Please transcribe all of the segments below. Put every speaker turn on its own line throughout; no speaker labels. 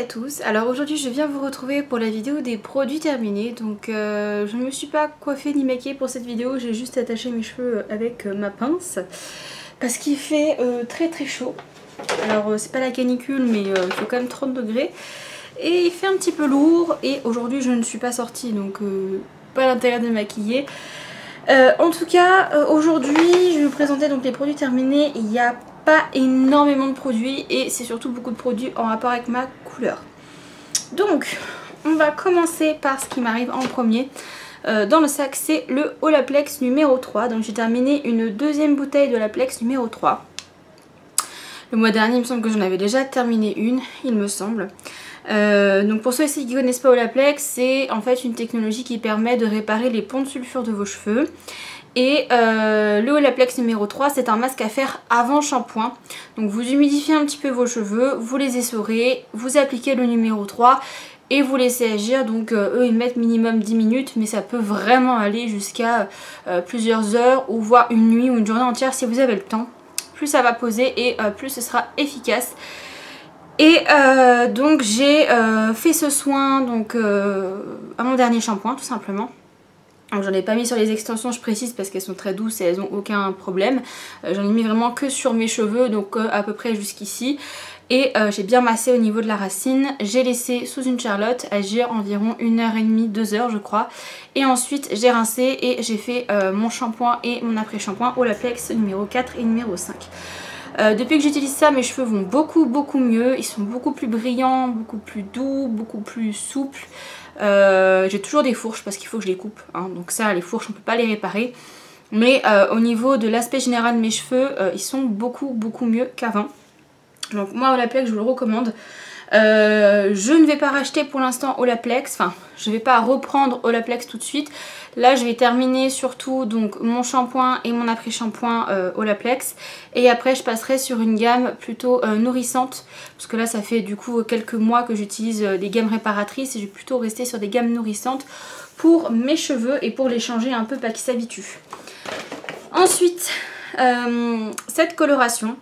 tous, alors aujourd'hui je viens vous retrouver pour la vidéo des produits terminés. Donc je ne me suis pas coiffée ni maquillée pour cette vidéo, j'ai juste attaché mes cheveux avec ma pince parce qu'il fait très chaud. Alors c'est pas la canicule mais il fait quand même 30 degrés et il fait un petit peu lourd et aujourd'hui je ne suis pas sortie donc pas l'intérêt de me maquiller. En tout cas aujourd'hui je vais vous présenter donc les produits terminés. Il y a pas énormément de produits et c'est surtout beaucoup de produits en rapport avec ma couleur. Donc on va commencer par ce qui m'arrive en premier dans le sac, c'est le Olaplex numéro 3. Donc j'ai terminé une deuxième bouteille de Olaplex numéro 3. Le mois dernier il me semble que j'en avais déjà terminé une, il me semble. Donc pour ceux qui ne connaissent pas Olaplex, c'est en fait une technologie qui permet de réparer les ponts de sulfure de vos cheveux. Et le Olaplex numéro 3, c'est un masque à faire avant shampoing. Donc vous humidifiez un petit peu vos cheveux, vous les essorez, vous appliquez le numéro 3 et vous laissez agir. Donc eux ils mettent minimum 10 minutes mais ça peut vraiment aller jusqu'à plusieurs heures ou voire une nuit ou une journée entière si vous avez le temps. Plus ça va poser et plus ce sera efficace. Et donc j'ai fait ce soin donc, à mon dernier shampoing tout simplement. J'en ai pas mis sur les extensions, je précise, parce qu'elles sont très douces et elles n'ont aucun problème. J'en ai mis vraiment que sur mes cheveux, donc à peu près jusqu'ici. Et j'ai bien massé au niveau de la racine. J'ai laissé sous une charlotte agir environ 1h30, 2h je crois. Et ensuite j'ai rincé et j'ai fait mon shampoing et mon après-shampoing Olaplex numéro 4 et numéro 5. Depuis que j'utilise ça, mes cheveux vont beaucoup mieux. Ils sont beaucoup plus brillants, beaucoup plus doux, beaucoup plus souples. J'ai toujours des fourches parce qu'il faut que je les coupe, hein. Donc ça, les fourches on peut pas les réparer. Mais au niveau de l'aspect général de mes cheveux, ils sont beaucoup mieux qu'avant. Donc moi Olaplex je vous le recommande. Je ne vais pas racheter pour l'instant Olaplex, enfin je ne vais pas reprendre Olaplex tout de suite. Là je vais terminer surtout donc mon shampoing et mon après-shampoing Olaplex. Et après je passerai sur une gamme plutôt nourrissante. Parce que là ça fait du coup quelques mois que j'utilise des gammes réparatrices. Et je vais plutôt rester sur des gammes nourrissantes pour mes cheveux et pour les changer un peu pas qu'ils s'habituent. Ensuite cette coloration.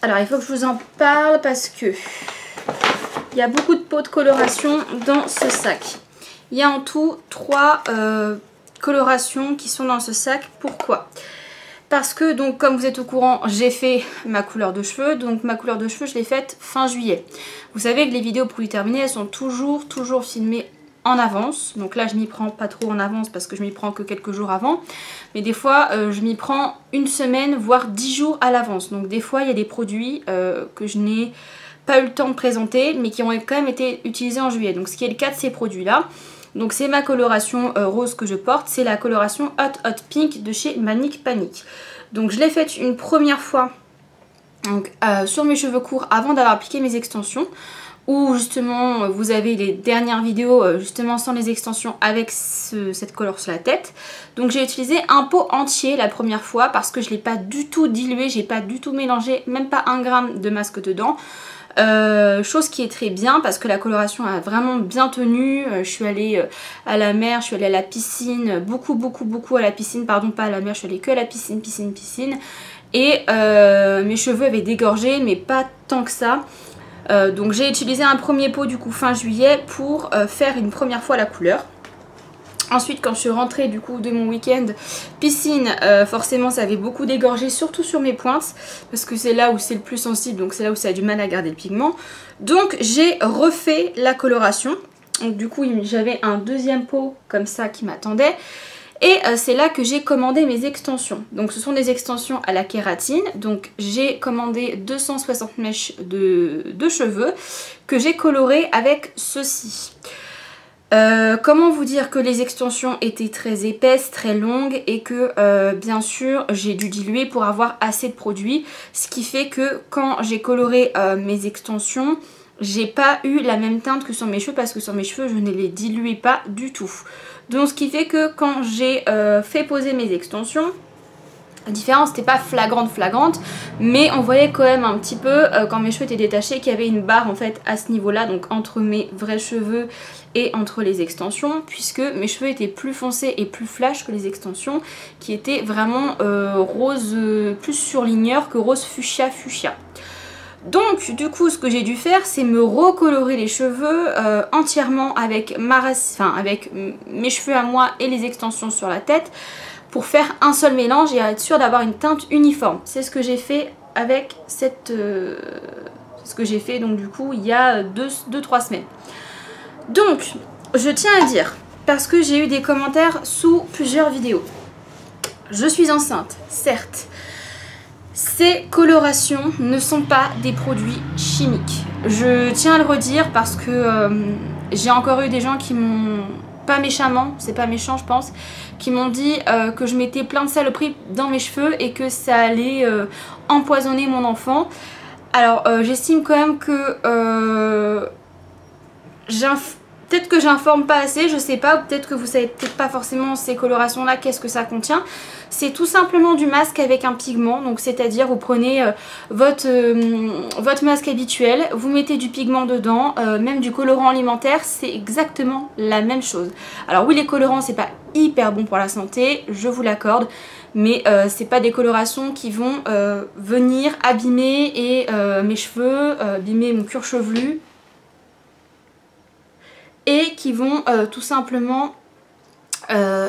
Alors il faut que je vous en parle parce que il y a beaucoup de pots de coloration dans ce sac. Il y a en tout 3 colorations qui sont dans ce sac. Pourquoi? Parce que donc comme vous êtes au courant, j'ai fait ma couleur de cheveux. Donc ma couleur de cheveux je l'ai faite fin juillet. Vous savez que les vidéos pour y terminer elles sont toujours filmées en avance. Donc là je m'y prends pas trop en avance parce que je m'y prends que quelques jours avant. Mais des fois je m'y prends une semaine voire 10 jours à l'avance. Donc des fois il y a des produits que je n'ai pas eu le temps de présenter mais qui ont quand même été utilisés en juillet. Donc ce qui est le cas de ces produits là. Donc c'est ma coloration rose que je porte. C'est la coloration Hot Pink de chez Manic Panic. Donc je l'ai faite une première fois donc, sur mes cheveux courts avant d'avoir appliqué mes extensions. Où justement vous avez les dernières vidéos justement sans les extensions avec cette couleur sur la tête. Donc j'ai utilisé un pot entier la première fois parce que je ne l'ai pas du tout dilué, j'ai pas du tout mélangé, même pas 1 gramme de masque dedans. Chose qui est très bien parce que la coloration a vraiment bien tenu. Je suis allée à la mer, je suis allée à la piscine, beaucoup à la piscine, pardon pas à la mer, je suis allée que à la piscine. Et mes cheveux avaient dégorgé mais pas tant que ça. Donc j'ai utilisé un premier pot du coup fin juillet pour faire une première fois la couleur. Ensuite quand je suis rentrée du coup de mon week-end piscine, forcément ça avait beaucoup dégorgé, surtout sur mes pointes. Parce que c'est là où c'est le plus sensible, donc c'est là où ça a du mal à garder le pigment. Donc j'ai refait la coloration. Donc du coup j'avais un deuxième pot comme ça qui m'attendait. Et c'est là que j'ai commandé mes extensions. Donc ce sont des extensions à la kératine. Donc j'ai commandé 260 mèches de cheveux que j'ai colorées avec ceci. Comment vous dire que les extensions étaient très épaisses, très longues et que bien sûr j'ai dû diluer pour avoir assez de produit. Ce qui fait que quand j'ai coloré mes extensions, j'ai pas eu la même teinte que sur mes cheveux parce que sur mes cheveux je ne les diluais pas du tout. Donc ce qui fait que quand j'ai fait poser mes extensions, la différence n'était pas flagrante, mais on voyait quand même un petit peu quand mes cheveux étaient détachés qu'il y avait une barre en fait à ce niveau là, donc entre mes vrais cheveux et entre les extensions, puisque mes cheveux étaient plus foncés et plus flash que les extensions qui étaient vraiment rose plus surligneur que rose fuchsia. Donc du coup ce que j'ai dû faire c'est me recolorer les cheveux entièrement avec avec mes cheveux à moi et les extensions sur la tête pour faire un seul mélange et être sûr d'avoir une teinte uniforme. C'est ce que j'ai fait avec cette... ce que j'ai fait donc du coup il y a 2-3 semaines. Donc je tiens à dire, parce que j'ai eu des commentaires sous plusieurs vidéos, je suis enceinte, certes. Ces colorations ne sont pas des produits chimiques. Je tiens à le redire parce que j'ai encore eu des gens qui m'ont, pas méchamment, c'est pas méchant je pense, qui m'ont dit que je mettais plein de saloperies dans mes cheveux et que ça allait empoisonner mon enfant. Alors j'estime quand même que peut-être que j'informe pas assez, je sais pas, ou peut-être que vous savez peut-être pas forcément ces colorations là, qu'est-ce que ça contient. C'est tout simplement du masque avec un pigment, donc c'est-à-dire vous prenez votre masque habituel, vous mettez du pigment dedans, même du colorant alimentaire, c'est exactement la même chose. Alors oui, les colorants c'est pas hyper bon pour la santé, je vous l'accorde, mais c'est pas des colorations qui vont venir abîmer mes cheveux, abîmer mon cuir chevelu, et qui vont tout simplement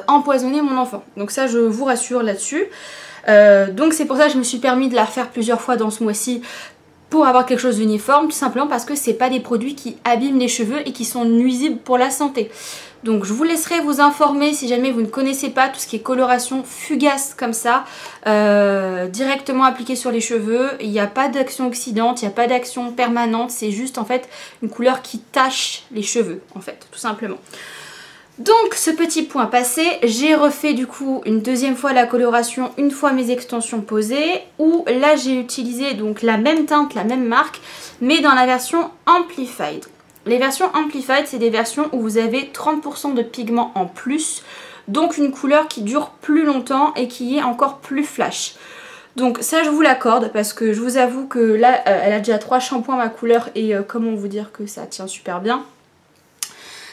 empoisonner mon enfant. Donc ça je vous rassure là-dessus. Donc c'est pour ça que je me suis permis de la refaire plusieurs fois dans ce mois-ci pour avoir quelque chose d'uniforme, tout simplement parce que c'est pas des produits qui abîment les cheveux et qui sont nuisibles pour la santé. Donc je vous laisserai vous informer si jamais vous ne connaissez pas tout ce qui est coloration fugace comme ça, directement appliquée sur les cheveux. Il n'y a pas d'action oxydante, il n'y a pas d'action permanente, c'est juste en fait une couleur qui tache les cheveux en fait, tout simplement. Donc ce petit point passé, j'ai refait du coup une deuxième fois la coloration une fois mes extensions posées, où là j'ai utilisé donc la même teinte, la même marque, mais dans la version Amplified. Les versions Amplified, c'est des versions où vous avez 30% de pigment en plus, donc une couleur qui dure plus longtemps et qui est encore plus flash. Donc ça je vous l'accorde parce que je vous avoue que là elle a déjà 3 shampoings ma couleur et comment vous dire que ça tient super bien.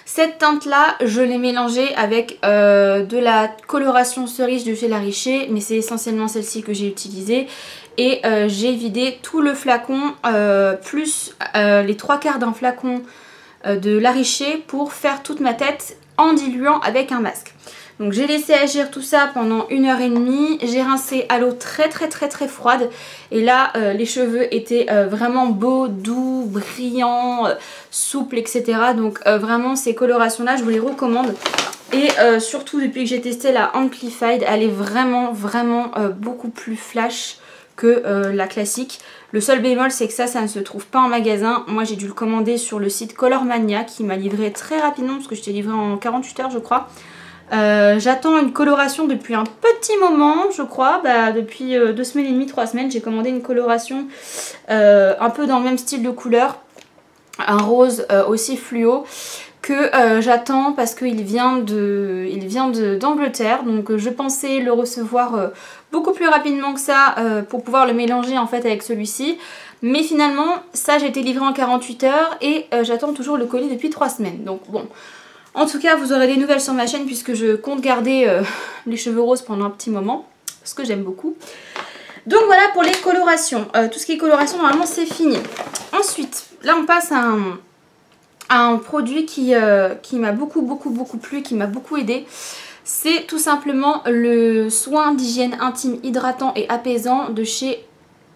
Cette teinte là je l'ai mélangée avec de la coloration cerise de chez La Richer, mais c'est essentiellement celle-ci que j'ai utilisée. Et j'ai vidé tout le flacon plus les 3/4 d'un flacon de La Richer pour faire toute ma tête en diluant avec un masque. Donc j'ai laissé agir tout ça pendant 1h30, j'ai rincé à l'eau très froide et là les cheveux étaient vraiment beaux, doux, brillants, souples, etc. Donc vraiment ces colorations là je vous les recommande. Et surtout depuis que j'ai testé la Amplified, elle est vraiment beaucoup plus flash que la classique. Le seul bémol c'est que ça ne se trouve pas en magasin. Moi j'ai dû le commander sur le site Colormania qui m'a livré très rapidement parce que je t'ai livré en 48 heures je crois. J'attends une coloration depuis un petit moment je crois, depuis 2 semaines et demie, 3 semaines j'ai commandé une coloration un peu dans le même style de couleur, un rose aussi fluo que j'attends parce qu'il vient d'Angleterre, donc je pensais le recevoir beaucoup plus rapidement que ça pour pouvoir le mélanger en fait avec celui-ci, mais finalement ça j'ai été livré en 48 heures et j'attends toujours le colis depuis 3 semaines, donc bon. En tout cas, vous aurez des nouvelles sur ma chaîne puisque je compte garder les cheveux roses pendant un petit moment, parce que j'aime beaucoup. Donc voilà pour les colorations. Tout ce qui est coloration, normalement, c'est fini. Ensuite, là, on passe à un produit qui m'a beaucoup plu, qui m'a beaucoup aidé. C'est tout simplement le soin d'hygiène intime hydratant et apaisant de chez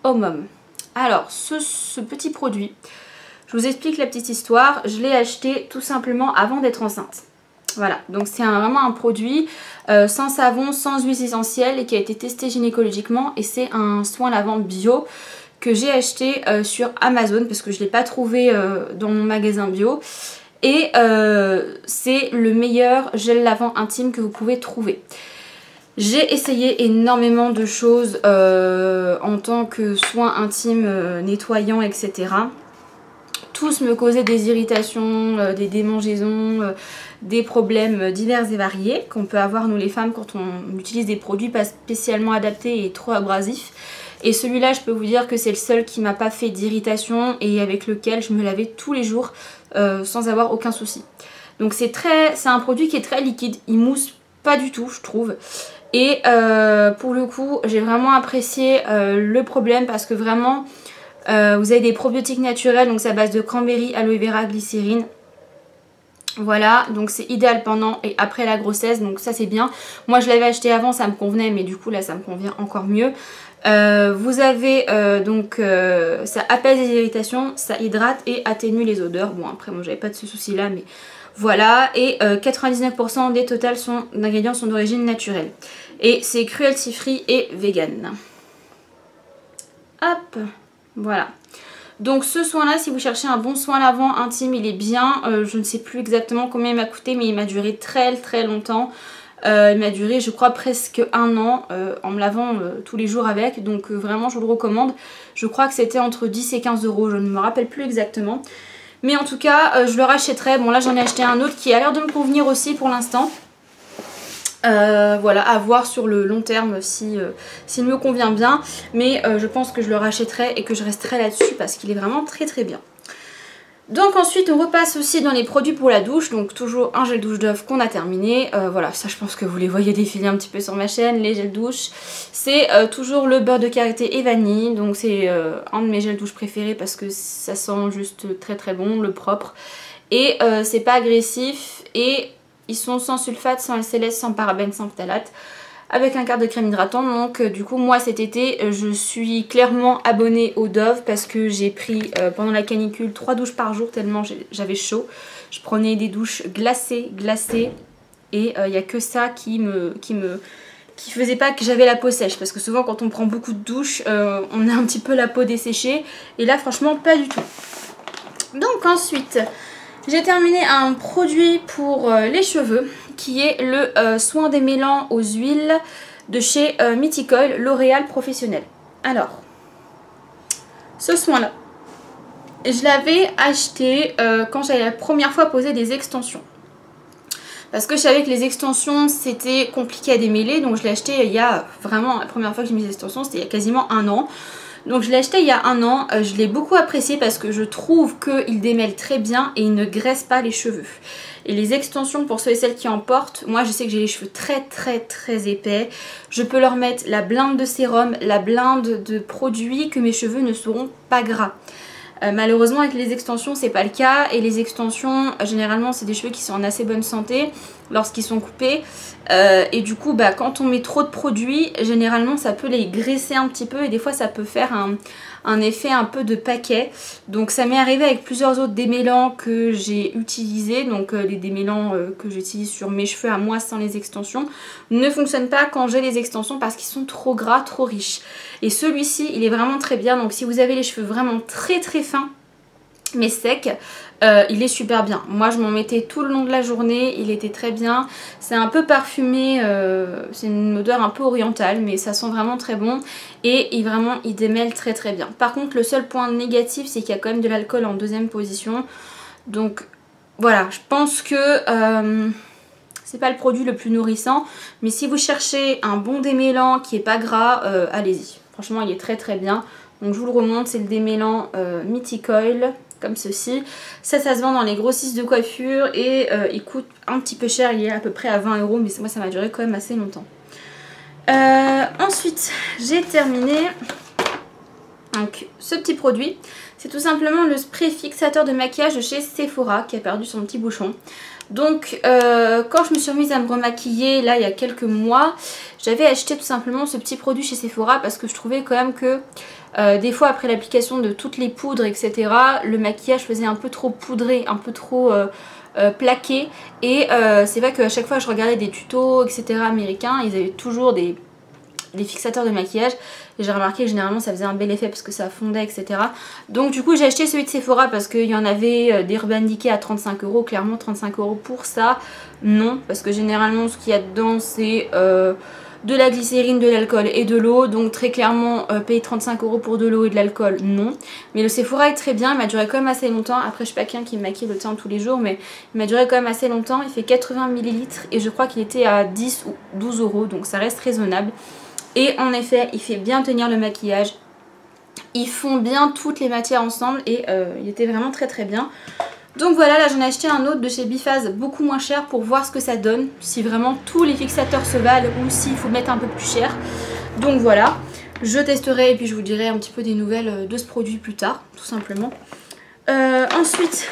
Homom. Alors, ce petit produit... Je vous explique la petite histoire, je l'ai acheté tout simplement avant d'être enceinte. Voilà, donc c'est vraiment un produit sans savon, sans huiles essentielles et qui a été testé gynécologiquement et c'est un soin lavant bio que j'ai acheté sur Amazon parce que je ne l'ai pas trouvé dans mon magasin bio. Et c'est le meilleur gel lavant intime que vous pouvez trouver. J'ai essayé énormément de choses en tant que soin intime nettoyant, etc. Tous me causaient des irritations, des démangeaisons, des problèmes divers et variés qu'on peut avoir nous les femmes quand on utilise des produits pas spécialement adaptés et trop abrasifs. Et celui-là, je peux vous dire que c'est le seul qui m'a pas fait d'irritation et avec lequel je me lavais tous les jours sans avoir aucun souci. Donc c'est un produit qui est très liquide, il mousse pas du tout je trouve. Et pour le coup, j'ai vraiment apprécié le problème parce que vraiment... Vous avez des probiotiques naturels, donc c'est à base de cranberry, aloe vera, glycérine. Voilà, donc c'est idéal pendant et après la grossesse, donc ça c'est bien. Moi je l'avais acheté avant, ça me convenait, mais du coup là ça me convient encore mieux. Vous avez ça apaise les irritations, ça hydrate et atténue les odeurs. Bon après moi j'avais pas de ce souci là, mais voilà. Et 99% des totales d'ingrédients sont d'origine naturelle. Et c'est cruelty free et vegan. Hop, voilà. Donc ce soin là, si vous cherchez un bon soin lavant intime, il est bien. Je ne sais plus exactement combien il m'a coûté, mais il m'a duré très longtemps. Il m'a duré je crois presque 1 an en me lavant tous les jours avec. Donc vraiment je vous le recommande. Je crois que c'était entre 10 et 15 euros, je ne me rappelle plus exactement. Mais en tout cas je le rachèterai. Bon là j'en ai acheté un autre qui a l'air de me convenir aussi pour l'instant. Voilà, à voir sur le long terme s'il me convient bien. Mais je pense que je le rachèterai et que je resterai là-dessus parce qu'il est vraiment très bien. Donc ensuite on repasse aussi dans les produits pour la douche. Donc toujours un gel douche Dove qu'on a terminé. Voilà, ça je pense que vous les voyez défiler un petit peu sur ma chaîne, les gels douche. C'est toujours le beurre de karité et vanille. Donc c'est un de mes gels douche préférés parce que ça sent juste très bon, le propre. Et c'est pas agressif et... ils sont sans sulfate, sans LCLS, sans parabènes, sans phtalate, avec un quart de crème hydratante. Donc du coup moi cet été je suis clairement abonnée au Dove parce que j'ai pris pendant la canicule 3 douches par jour tellement j'avais chaud. Je prenais des douches glacées et il n'y a que ça qui faisait pas que j'avais la peau sèche, parce que souvent quand on prend beaucoup de douches on a un petit peu la peau desséchée et là franchement pas du tout. Donc ensuite j'ai terminé un produit pour les cheveux qui est le soin démêlant aux huiles de chez Mythicoil L'Oréal Professionnel. Alors, ce soin là, je l'avais acheté quand j'avais la première fois posé des extensions. Parce que je savais que les extensions c'était compliqué à démêler, donc je l'ai acheté il y a vraiment, la première fois que j'ai mis les extensions c'était il y a quasiment 1 an. Donc je l'ai acheté il y a 1 an, je l'ai beaucoup apprécié parce que je trouve qu'il démêle très bien et il ne graisse pas les cheveux. Et les extensions, pour ceux et celles qui en portent, moi je sais que j'ai les cheveux très épais. Je peux leur mettre la blinde de sérum, la blinde de produits que mes cheveux ne seront pas gras. Malheureusement avec les extensions c'est pas le cas, et les extensions généralement c'est des cheveux qui sont en assez bonne santé lorsqu'ils sont coupés et du coup quand on met trop de produits généralement ça peut les graisser un petit peu et des fois ça peut faire un effet un peu de paquet. Donc ça m'est arrivé avec plusieurs autres démêlants que j'ai utilisés, donc les démêlants que j'utilise sur mes cheveux à moi sans les extensions ne fonctionnent pas quand j'ai les extensions parce qu'ils sont trop gras, trop riches. Et celui-ci il est vraiment très bien, donc si vous avez les cheveux vraiment très fins mais sec, il est super bien. Moi je m'en mettais tout le long de la journée, il était très bien. C'est un peu parfumé, c'est une odeur un peu orientale mais ça sent vraiment très bon et vraiment il démêle très bien. Par contre le seul point négatif c'est qu'il y a quand même de l'alcool en deuxième position. Donc voilà, je pense que c'est pas le produit le plus nourrissant, mais si vous cherchez un bon démêlant qui est pas gras, allez-y. Franchement il est très bien. Donc je vous le remonte, c'est le démêlant Mythicoil, comme ceci. Ça se vend dans les grossistes de coiffure et il coûte un petit peu cher, il est à peu près à 20 €, mais moi ça m'a duré quand même assez longtemps. Ensuite j'ai terminé donc ce petit produit. C'est tout simplement le spray fixateur de maquillage de chez Sephora qui a perdu son petit bouchon. Donc quand je me suis remise à me remaquiller là il y a quelques mois, j'avais acheté tout simplement ce petit produit chez Sephora parce que je trouvais quand même que des fois après l'application de toutes les poudres etc, le maquillage faisait un peu trop poudré, un peu trop plaqué. Et c'est vrai qu'à chaque fois je regardais des tutos etc américains, ils avaient toujours des fixateurs de maquillage et j'ai remarqué que généralement ça faisait un bel effet parce que ça fondait etc. Donc du coup j'ai acheté celui de Sephora parce qu'il y en avait des Urban Decay à 35 €. Clairement 35 € pour ça, non, parce que généralement ce qu'il y a dedans c'est de la glycérine, de l'alcool et de l'eau. Donc très clairement payer 35 € pour de l'eau et de l'alcool, non. Mais le Sephora est très bien, il m'a duré quand même assez longtemps. Après je suis pas quelqu'un qui me maquille le teint tous les jours, mais il m'a duré quand même assez longtemps. Il fait 80 ml et je crois qu'il était à 10 ou 12 €, donc ça reste raisonnable. Et en effet, il fait bien tenir le maquillage. Ils font bien toutes les matières ensemble et il était vraiment très bien. Donc voilà, là j'en ai acheté un autre de chez Biphase beaucoup moins cher pour voir ce que ça donne. Si vraiment tous les fixateurs se valent ou s'il faut mettre un peu plus cher. Donc voilà. Je testerai et puis je vous dirai un petit peu des nouvelles de ce produit plus tard, tout simplement. Ensuite,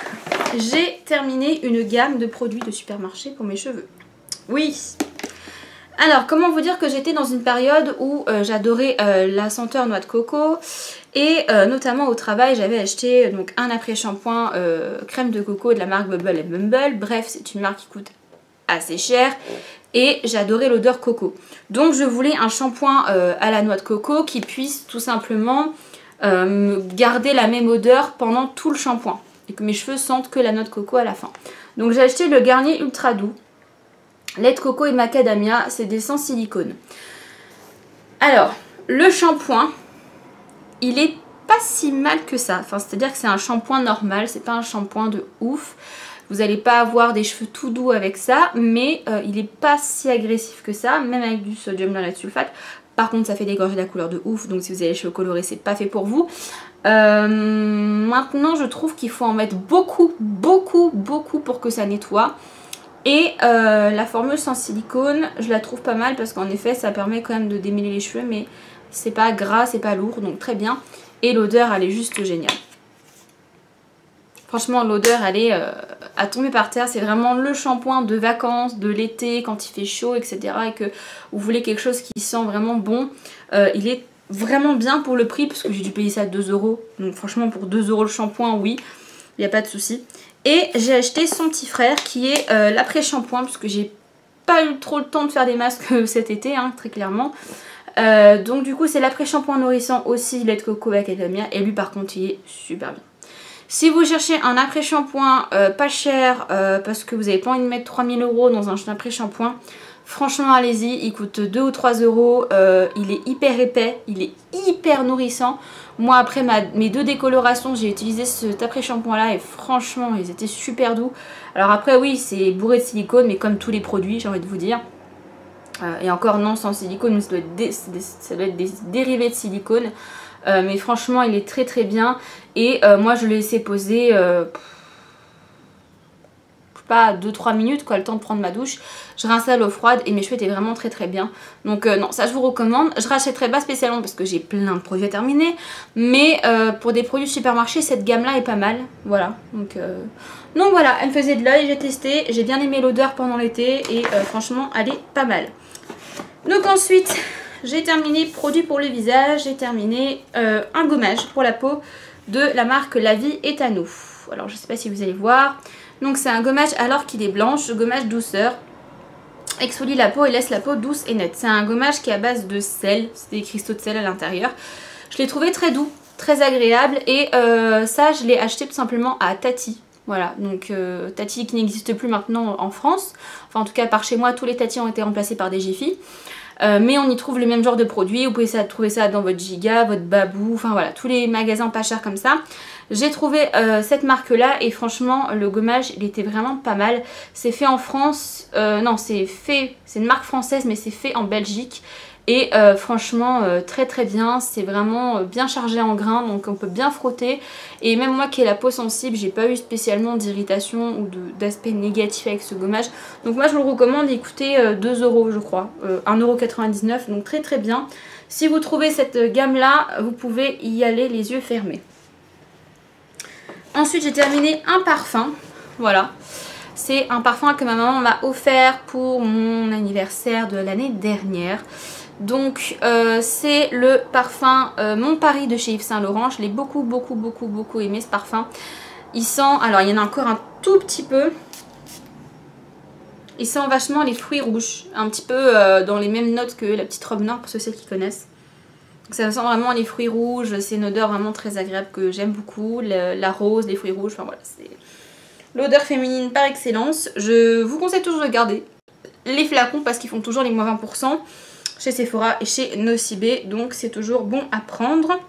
j'ai terminé une gamme de produits de supermarché pour mes cheveux. Oui. Alors, comment vous dire que j'étais dans une période où j'adorais la senteur noix de coco et notamment au travail, j'avais acheté donc un après-shampoing crème de coco de la marque Bubble & Bumble. Bref, c'est une marque qui coûte assez cher et j'adorais l'odeur coco. Donc, je voulais un shampoing à la noix de coco qui puisse tout simplement garder la même odeur pendant tout le shampoing et que mes cheveux sentent que la noix de coco à la fin. Donc, j'ai acheté le Garnier Ultra Doux. Lait de coco et macadamia, c'est des sans silicone. Alors, le shampoing, il est pas si mal que ça. Enfin, c'est-à-dire que c'est un shampoing normal, c'est pas un shampoing de ouf. Vous n'allez pas avoir des cheveux tout doux avec ça, mais il est pas si agressif que ça, même avec du sodium lauryl sulfate. Par contre, ça fait dégorger la couleur de ouf, donc si vous avez les cheveux colorés, c'est pas fait pour vous. Maintenant, je trouve qu'il faut en mettre beaucoup pour que ça nettoie. Et la formule sans silicone, je la trouve pas mal parce qu'en effet ça permet quand même de démêler les cheveux, mais c'est pas gras, c'est pas lourd, donc très bien. Et l'odeur elle est juste géniale. Franchement l'odeur elle est à tomber par terre, c'est vraiment le shampoing de vacances, de l'été, quand il fait chaud, etc. Et que vous voulez quelque chose qui sent vraiment bon. Il est vraiment bien pour le prix parce que j'ai dû payer ça à 2 €. Donc franchement pour 2 € le shampoing, oui, il n'y a pas de souci. Et j'ai acheté son petit frère qui est l'après-shampoing parce que j'ai pas eu trop le temps de faire des masques cet été, hein, très clairement. Donc du coup c'est l'après-shampoing nourrissant aussi, lait de coco macadamia, et lui par contre il est super bien. Si vous cherchez un après-shampoing pas cher parce que vous n'avez pas envie de mettre 3000 € dans un après-shampoing, franchement allez-y, il coûte 2 ou 3 €, il est hyper épais, il est hyper nourrissant. Moi après mes 2 décolorations, j'ai utilisé cet après-shampoing là et franchement ils étaient super doux. Alors après oui c'est bourré de silicone mais comme tous les produits j'ai envie de vous dire. Et encore non sans silicone, mais ça doit être des dérivés de silicone. Mais franchement il est très bien. Et moi je l'ai laissé poser... pas 2-3 minutes quoi, le temps de prendre ma douche. Je rince à l'eau froide et mes cheveux étaient vraiment très bien. Donc non, ça je vous recommande. Je rachèterai pas spécialement parce que j'ai plein de produits à terminer, mais pour des produits de supermarché cette gamme là est pas mal. Voilà, donc voilà, elle me faisait de l'œil, j'ai testé, j'ai bien aimé l'odeur pendant l'été et franchement elle est pas mal. Donc ensuite j'ai terminé produit pour le visage, j'ai terminé un gommage pour la peau de la marque La Vie est à nous. Alors je sais pas si vous allez voir. Donc c'est un gommage alors qu'il est blanche, gommage douceur, exfolie la peau et laisse la peau douce et nette. C'est un gommage qui est à base de sel, c'est des cristaux de sel à l'intérieur. Je l'ai trouvé très doux, très agréable et ça je l'ai acheté tout simplement à Tati. Voilà, donc Tati qui n'existe plus maintenant en France. Enfin en tout cas par chez moi tous les Tati ont été remplacés par des Jiffy. Mais on y trouve le même genre de produits, vous pouvez trouver ça dans votre Giga, votre Babou, enfin voilà, tous les magasins pas chers comme ça. J'ai trouvé cette marque là et franchement le gommage il était vraiment pas mal. C'est fait en France, non c'est une marque française mais c'est fait en Belgique. Et franchement très bien, c'est vraiment bien chargé en grains donc on peut bien frotter. Et même moi qui ai la peau sensible, j'ai pas eu spécialement d'irritation ou d'aspect négatif avec ce gommage. Donc moi je vous le recommande, il coûtait 2 € je crois, 1,99 €, donc très bien. Si vous trouvez cette gamme là, vous pouvez y aller les yeux fermés. Ensuite j'ai terminé un parfum, voilà. C'est un parfum que ma maman m'a offert pour mon anniversaire de l'année dernière. Donc c'est le parfum Mon Paris de chez Yves Saint Laurent. Je l'ai beaucoup aimé ce parfum. Il sent, alors il y en a encore un tout petit peu. Il sent vachement les fruits rouges. Un petit peu dans les mêmes notes que la petite robe noire pour ceux qui connaissent. Donc, ça sent vraiment les fruits rouges. C'est une odeur vraiment très agréable que j'aime beaucoup. La rose, les fruits rouges, enfin voilà. C'est l'odeur féminine par excellence. Je vous conseille toujours de garder les flacons parce qu'ils font toujours les moins 20%. Chez Sephora et chez Nocibé, donc c'est toujours bon à prendre.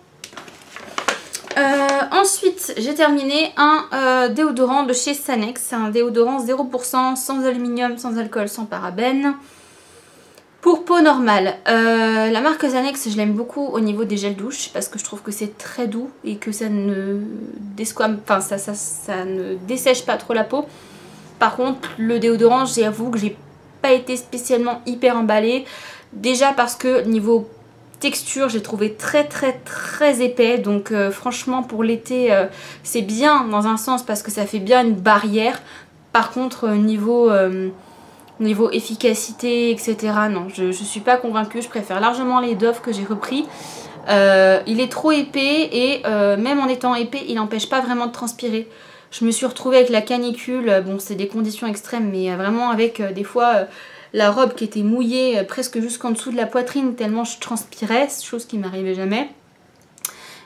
Ensuite j'ai terminé un déodorant de chez Sanex. C'est un déodorant 0% sans aluminium, sans alcool, sans parabènes. Pour peau normale, la marque Sanex je l'aime beaucoup au niveau des gels douche parce que je trouve que c'est très doux et que ça ne desquame, enfin ça ne dessèche pas trop la peau. Par contre le déodorant j'avoue que j'ai pas été spécialement hyper emballée. Déjà parce que niveau texture, j'ai trouvé très épais. Donc franchement pour l'été, c'est bien dans un sens parce que ça fait bien une barrière. Par contre niveau efficacité, etc. non, je suis pas convaincue. Je préfère largement les Dove que j'ai repris. Il est trop épais et même en étant épais, il n'empêche pas vraiment de transpirer. Je me suis retrouvée avec la canicule. Bon, c'est des conditions extrêmes, mais vraiment avec des fois la robe qui était mouillée presque jusqu'en dessous de la poitrine tellement je transpirais, chose qui m'arrivait jamais.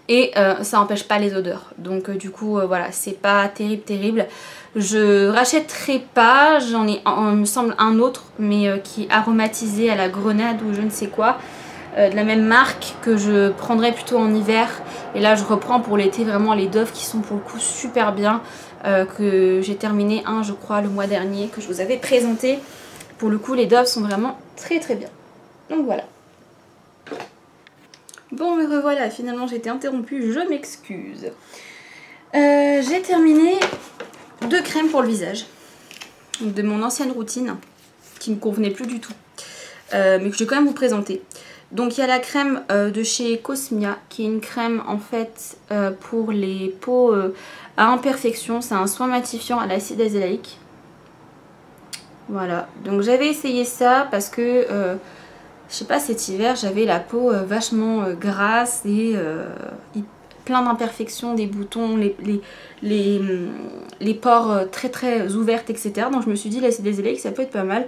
Et ça n'empêche pas les odeurs. Donc du coup, voilà, c'est pas terrible. Je rachèterai pas, j'en ai, il me semble, un autre, mais qui est aromatisé à la grenade ou je ne sais quoi. De la même marque que je prendrai plutôt en hiver. Et là je reprends pour l'été vraiment les Dove qui sont pour le coup super bien. Que j'ai terminé un je crois le mois dernier que je vous avais présenté. Pour le coup les Dove sont vraiment très bien. Donc voilà. Bon me revoilà, finalement j'ai été interrompue, je m'excuse. J'ai terminé 2 crèmes pour le visage. De mon ancienne routine qui me convenait plus du tout. Mais que je vais quand même vous présenter. Donc il y a la crème de chez Cosmia qui est une crème en fait pour les peaux à imperfection. C'est un soin matifiant à l'acide azélaïque. Voilà, donc j'avais essayé ça parce que je sais pas, cet hiver j'avais la peau vachement grasse et plein d'imperfections, des boutons, les pores très ouvertes, etc. Donc je me suis dit l'acide azélaïque ça peut être pas mal.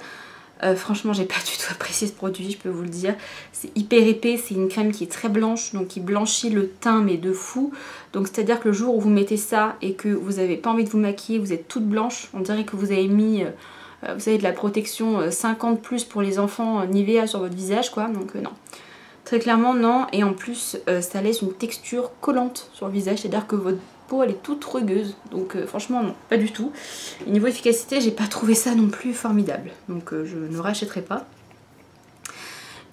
Franchement j'ai pas du tout apprécié ce produit, je peux vous le dire. C'est hyper épais, c'est une crème qui est très blanche, donc qui blanchit le teint mais de fou. Donc c'est à dire que le jour où vous mettez ça et que vous n'avez pas envie de vous maquiller, vous êtes toute blanche, on dirait que vous avez mis vous savez, de la protection 50 plus pour les enfants Nivea sur votre visage quoi. Donc non, très clairement non. Et en plus ça laisse une texture collante sur le visage, c'est à dire que votre peau elle est toute rugueuse, donc franchement non, pas du tout. Et niveau efficacité j'ai pas trouvé ça non plus formidable, donc je ne rachèterai pas.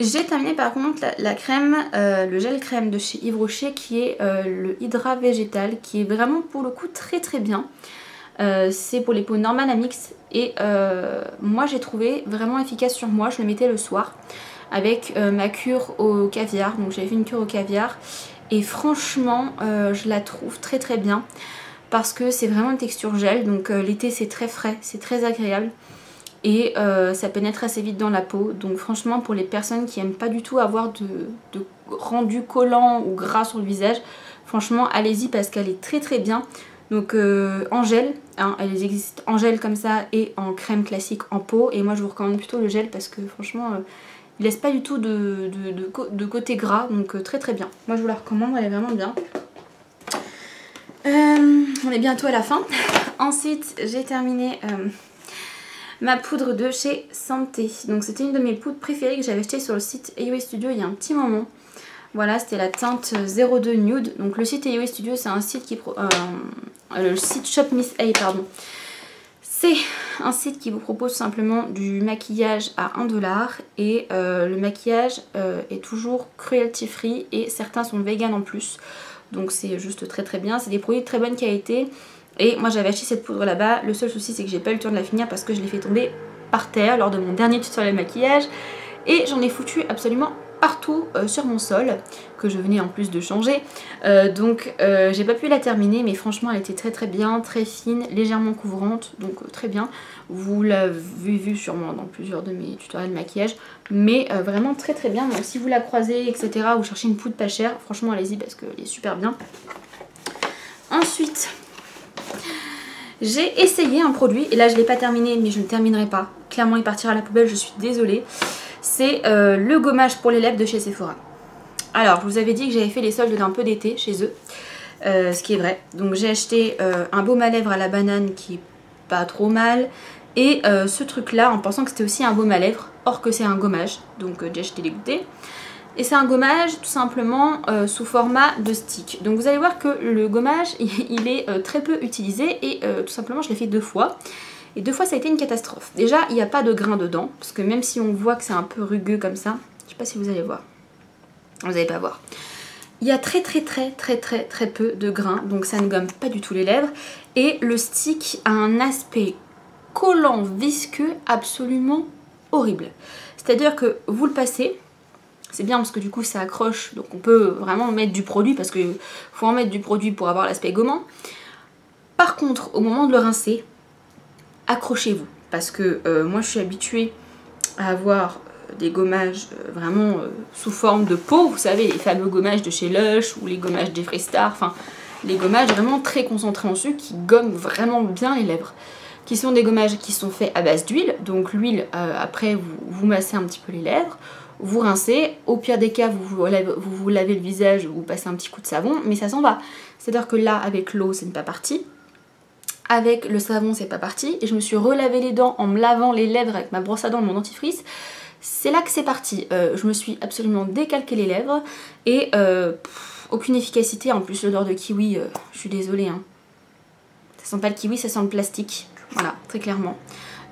J'ai terminé par contre la crème, le gel crème de chez Yves Rocher qui est le Hydra Végétal, qui est vraiment pour le coup très bien. C'est pour les peaux normales à mix et moi j'ai trouvé vraiment efficace sur moi. Je le mettais le soir avec ma cure au caviar, donc j'avais fait une cure au caviar. Et franchement je la trouve très bien parce que c'est vraiment une texture gel, donc l'été c'est très frais, c'est très agréable et ça pénètre assez vite dans la peau. Donc franchement pour les personnes qui aiment pas du tout avoir de rendu collant ou gras sur le visage, franchement allez-y parce qu'elle est très bien. Donc en gel, hein, elles existent en gel comme ça et en crème classique en peau, et moi je vous recommande plutôt le gel parce que franchement il laisse pas du tout de côté gras, donc très bien. Moi je vous la recommande, elle est vraiment bien. On est bientôt à la fin. Ensuite j'ai terminé ma poudre de chez Santé. Donc c'était une de mes poudres préférées que j'avais achetée sur le site AOA Studio il y a un petit moment. Voilà, c'était la teinte 02 Nude. Donc le site AOA Studio c'est un site qui le site Shop Miss A, pardon. C'est un site qui vous propose simplement du maquillage à 1 $, et le maquillage est toujours cruelty free et certains sont vegan en plus. Donc c'est juste très bien, c'est des produits de très bonne qualité. Et moi j'avais acheté cette poudre là-bas, le seul souci c'est que j'ai pas eu le temps de la finir parce que je l'ai fait tomber par terre lors de mon dernier tutoriel maquillage. Et j'en ai foutu absolument partout sur mon sol, que je venais en plus de changer. Donc j'ai pas pu la terminer, mais franchement elle était très bien, très fine, légèrement couvrante, donc très bien. Vous l'avez vu sûrement dans plusieurs de mes tutoriels de maquillage, mais vraiment très bien. Donc si vous la croisez, etc., ou cherchez une poudre pas chère, franchement allez-y parce qu'elle est super bien. Ensuite, j'ai essayé un produit, et là je l'ai pas terminé, mais je ne terminerai pas. Clairement il partira à la poubelle, je suis désolée. C'est le gommage pour les lèvres de chez Sephora. Alors, je vous avais dit que j'avais fait les soldes d'un peu d'été chez eux, ce qui est vrai. Donc j'ai acheté un baume à lèvres à la banane qui est pas trop mal, et ce truc là en pensant que c'était aussi un baume à lèvres, or que c'est un gommage. Donc j'ai acheté les goûter. Et c'est un gommage tout simplement sous format de stick. Donc vous allez voir que le gommage il est très peu utilisé, et tout simplement je l'ai fait 2 fois. Et 2 fois ça a été une catastrophe. Déjà il n'y a pas de grains dedans, parce que même si on voit que c'est un peu rugueux comme ça, je sais pas si vous allez voir, vous n'allez pas voir. Il y a très peu de grains, donc ça ne gomme pas du tout les lèvres. Et le stick a un aspect collant, visqueux, absolument horrible. C'est-à-dire que vous le passez, c'est bien parce que du coup ça accroche, donc on peut vraiment mettre du produit parce qu'il faut en mettre du produit pour avoir l'aspect gommant. Par contre, au moment de le rincer, accrochez-vous parce que moi je suis habituée à avoir des gommages vraiment sous forme de peau, vous savez, les fameux gommages de chez Lush ou les gommages des Freestar, enfin les gommages vraiment très concentrés en sucre qui gomment vraiment bien les lèvres, qui sont des gommages qui sont faits à base d'huile, donc l'huile après vous massez un petit peu les lèvres, vous rincez, au pire des cas vous lavez le visage, vous passez un petit coup de savon, mais ça s'en va, c'est-à-dire que là avec l'eau c'est pas parti. Avec le savon c'est pas parti, et je me suis relavé les dents en me lavant les lèvres avec ma brosse à dents et mon dentifrice. C'est là que c'est parti. Je me suis absolument décalqué les lèvres et aucune efficacité. En plus l'odeur de kiwi, je suis désolée, hein. Ça sent pas le kiwi, ça sent le plastique. Voilà, très clairement.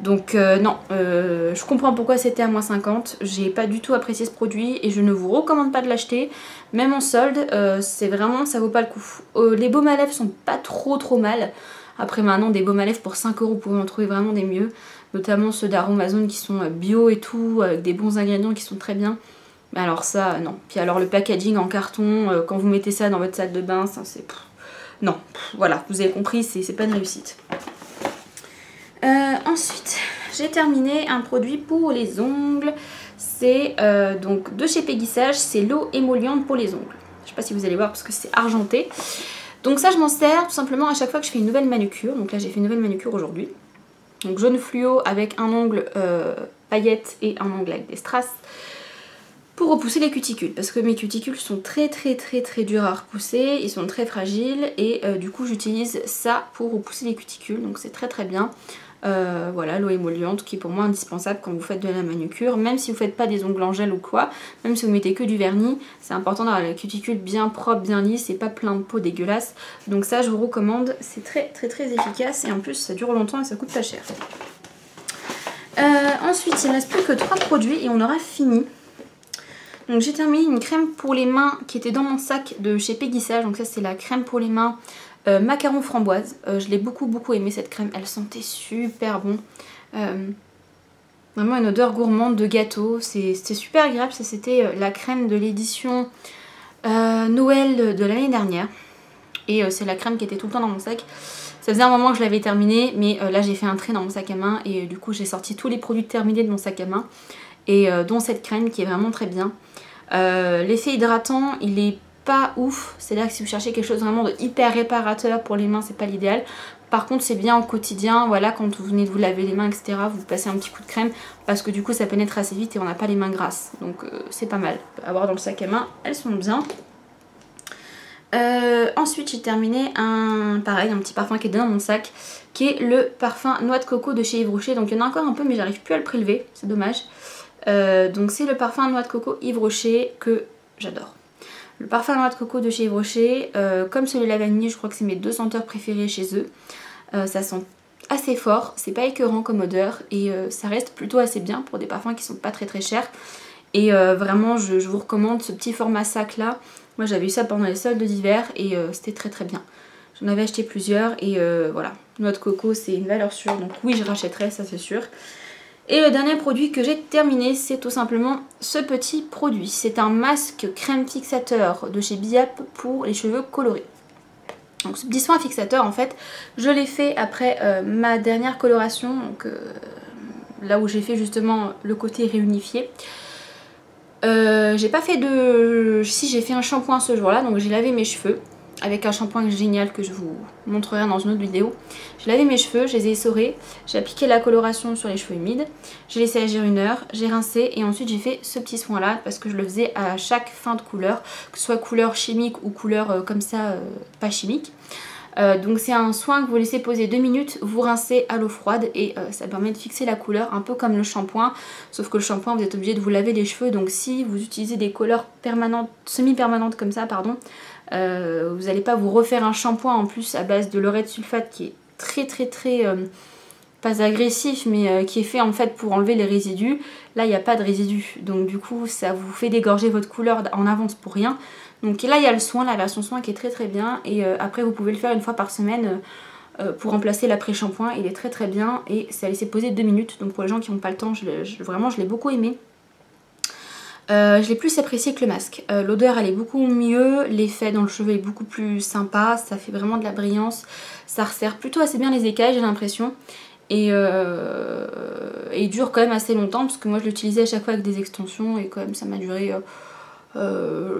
Donc non, je comprends pourquoi c'était à moins 50. J'ai pas du tout apprécié ce produit et je ne vous recommande pas de l'acheter. Même en solde, c'est vraiment, ça vaut pas le coup. Les baumes à lèvres sont pas trop mal. Après maintenant des baumes à lèvres pour 5 €, vous pouvez en trouver vraiment des mieux. Notamment ceux d'Aromazone qui sont bio et tout, avec des bons ingrédients qui sont très bien. Mais alors ça, non. Puis alors le packaging en carton, quand vous mettez ça dans votre salle de bain, ça c'est... Non, voilà, vous avez compris, c'est pas une réussite. Ensuite, j'ai terminé un produit pour les ongles. C'est donc de chez Peggy Sage, c'est l'eau émolliente pour les ongles. Je sais pas si vous allez voir parce que c'est argenté. Donc ça je m'en sers tout simplement à chaque fois que je fais une nouvelle manucure. Donc là j'ai fait une nouvelle manucure aujourd'hui. Donc jaune fluo avec un ongle paillettes et un ongle avec des strass pour repousser les cuticules. Parce que mes cuticules sont très durs à repousser, ils sont très fragiles et du coup j'utilise ça pour repousser les cuticules. Donc c'est très bien. Voilà, l'eau émolliente qui est pour moi indispensable quand vous faites de la manucure, même si vous faites pas des ongles en gel ou quoi, même si vous mettez que du vernis, c'est important d'avoir la cuticule bien propre, bien lisse et pas plein de peau dégueulasse. Donc ça je vous recommande, c'est très efficace et en plus ça dure longtemps et ça coûte pas cher. Ensuite il ne reste plus que 3 produits et on aura fini. Donc j'ai terminé une crème pour les mains qui était dans mon sac de chez Peggy Sage, donc ça c'est la crème pour les mains macaron framboise. Je l'ai beaucoup aimé cette crème, elle sentait super bon. Vraiment une odeur gourmande de gâteau, c'était super agréable. Ça c'était la crème de l'édition Noël de l'année dernière. Et c'est la crème qui était tout le temps dans mon sac. Ça faisait un moment que je l'avais terminée, mais là j'ai fait un trait dans mon sac à main et du coup j'ai sorti tous les produits terminés de mon sac à main. Et dont cette crème qui est vraiment très bien. L'effet hydratant il est pas ouf, c'est-à-dire que si vous cherchez quelque chose vraiment de hyper réparateur pour les mains, c'est pas l'idéal. Par contre c'est bien au quotidien, voilà, quand vous venez de vous laver les mains etc, vous passez un petit coup de crème parce que du coup ça pénètre assez vite et on n'a pas les mains grasses, donc c'est pas mal à avoir dans le sac à main, elles sont bien. Ensuite j'ai terminé un petit parfum qui est dans mon sac, qui est le parfum noix de coco de chez Yves Rocher. Donc il y en a encore un peu mais j'arrive plus à le prélever, c'est dommage. Donc c'est le parfum noix de coco Yves Rocher que j'adore. Le parfum noix de coco de chez Yves Rocher, comme celui de la vanille, je crois que c'est mes 2 senteurs préférées chez eux. Ça sent assez fort, c'est pas écœurant comme odeur et ça reste plutôt assez bien pour des parfums qui sont pas très chers. Et vraiment je vous recommande ce petit format sac là. Moi j'avais eu ça pendant les soldes d'hiver et c'était très bien. J'en avais acheté plusieurs et voilà. Noix de coco c'est une valeur sûre, donc oui je rachèterai, ça c'est sûr. Et le dernier produit que j'ai terminé, c'est tout simplement ce petit produit. C'est un masque crème fixateur de chez Biap pour les cheveux colorés. Donc ce petit soin fixateur en fait, je l'ai fait après ma dernière coloration, donc là où j'ai fait justement le côté réunifié. J'ai pas fait de... Si, j'ai fait un shampoing ce jour-là, donc j'ai lavé mes cheveux avec un shampoing génial que je vous montrerai dans une autre vidéo. J'ai lavé mes cheveux, je les ai essorés, j'ai appliqué la coloration sur les cheveux humides, j'ai laissé agir 1 heure, j'ai rincé et ensuite j'ai fait ce petit soin là parce que je le faisais à chaque fin de couleur, que ce soit couleur chimique ou couleur comme ça pas chimique. Donc c'est un soin que vous laissez poser 2 minutes, vous rincez à l'eau froide et ça permet de fixer la couleur un peu comme le shampoing, sauf que le shampoing vous êtes obligé de vous laver les cheveux, donc si vous utilisez des couleurs permanentes, semi-permanentes comme ça pardon, vous n'allez pas vous refaire un shampoing en plus à base de laurette sulfate qui est très pas agressif mais qui est fait en fait pour enlever les résidus. Là il n'y a pas de résidus donc du coup ça vous fait dégorger votre couleur en avance pour rien. Donc là il y a le soin, la version soin qui est très bien et après vous pouvez le faire 1 fois par semaine pour remplacer l'après-shampoing. Il est très bien et c'est à laisser poser 2 minutes, donc pour les gens qui n'ont pas le temps vraiment je l'ai beaucoup aimé. Je l'ai plus apprécié que le masque. L'odeur elle est beaucoup mieux, l'effet dans le cheveu est beaucoup plus sympa, ça fait vraiment de la brillance, ça resserre plutôt assez bien les écailles j'ai l'impression. Et il dure quand même assez longtemps parce que moi je l'utilisais à chaque fois avec des extensions et quand même ça m'a duré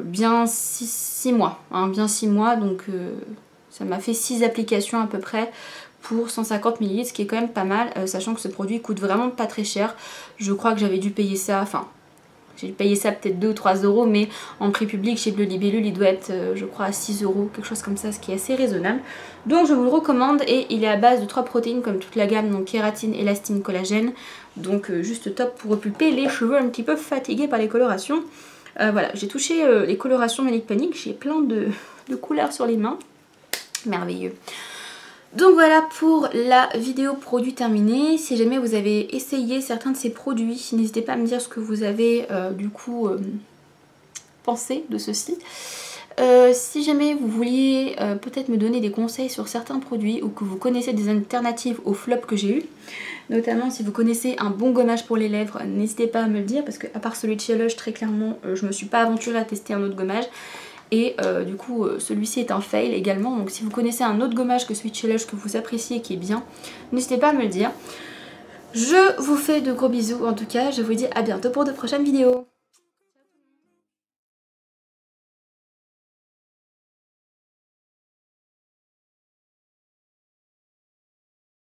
bien 6 mois. Hein, bien 6 mois donc ça m'a fait 6 applications à peu près pour 150 ml, ce qui est quand même pas mal, sachant que ce produit coûte vraiment pas très cher. Je crois que j'avais dû payer ça, enfin j'ai payé ça peut-être 2 ou 3 euros, mais en prix public chez Bleu Libellule il doit être je crois à 6 euros, quelque chose comme ça, ce qui est assez raisonnable. Donc je vous le recommande et il est à base de 3 protéines comme toute la gamme, donc kératine, élastine, collagène. Donc juste top pour repulper les cheveux un petit peu fatigués par les colorations. Voilà, j'ai touché les colorations Manic Panic, j'ai plein de couleurs sur les mains. Merveilleux. Donc voilà pour la vidéo produit terminée. Si jamais vous avez essayé certains de ces produits, n'hésitez pas à me dire ce que vous avez du coup pensé de ceci. Si jamais vous vouliez peut-être me donner des conseils sur certains produits ou que vous connaissez des alternatives aux flops que j'ai eu, notamment si vous connaissez un bon gommage pour les lèvres, n'hésitez pas à me le dire parce que à part celui de chez Lush, très clairement je me suis pas aventurée à tester un autre gommage. Et du coup celui-ci est un fail également, donc si vous connaissez un autre gommage que celui de chez Lush que vous appréciez qui est bien, n'hésitez pas à me le dire. Je vous fais de gros bisous en tout cas, je vous dis à bientôt pour de prochaines vidéos.